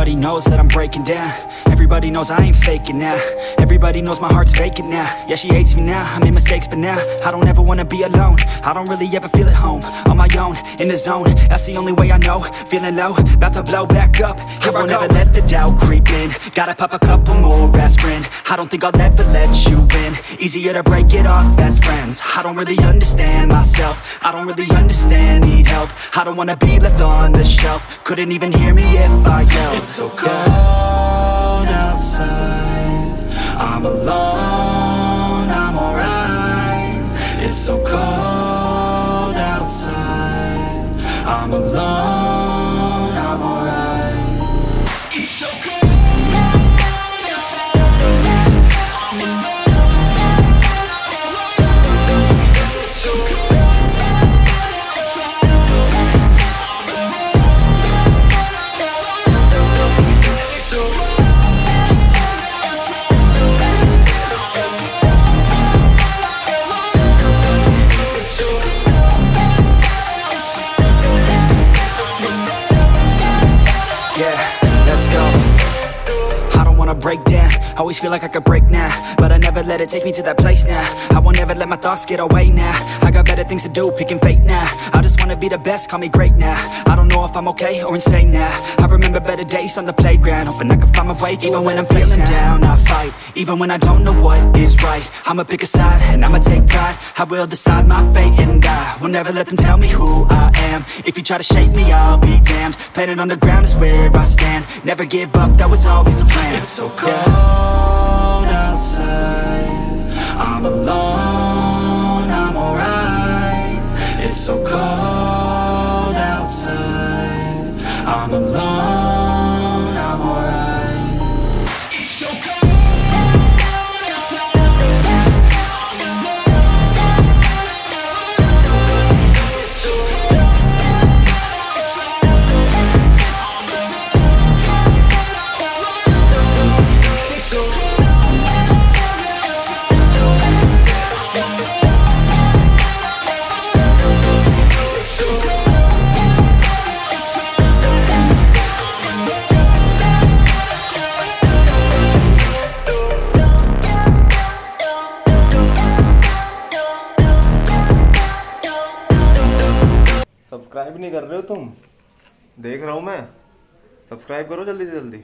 Everybody knows that I'm breaking down. Everybody knows I ain't faking now. Everybody knows my heart's vacant now. Yeah, she hates me now, I made mistakes, but now I don't ever wanna be alone. I don't really ever feel at home. On my own, in the zone, that's the only way I know. Feeling low, about to blow back up. Here I won't ever let the doubt creep in. Gotta pop a couple more aspirin. I don't think I'll ever let you in. Easier to break it off best friends. I don't really understand myself. I don't really understand, need help. I don't wanna be left on the shelf. Couldn't even hear me if I yelled. It's so cold outside, I'm alone, I'm alright. It's so cold outside, I'm alone, I'm alright. It's so cold. Break down, always feel like I could break now, but I never let it take me to that place now. I won't ever let my thoughts get away now. I got better things to do, picking fate now. I just wanna be the best, call me great now. I don't know if I'm okay or insane now. I remember better days on the playground, hoping I can find my way to even when I'm feeling down, I fight. Even when I don't know what is right, I'ma pick a side and I'ma take pride. I will decide my fate and I will never let them tell me who I am. If you try to shake me, I'll be damned. Planet on the ground is where I stand. Never give up, that was always the plan. It's so cold outside, I'm alone, I'm alright. It's so cold outside, I'm alone, I'm alright. It's so cold. Subscribe नहीं कर रहे हो तुम? देख रहा हूँ मैं। Subscribe करो जल्दी से जल्दी।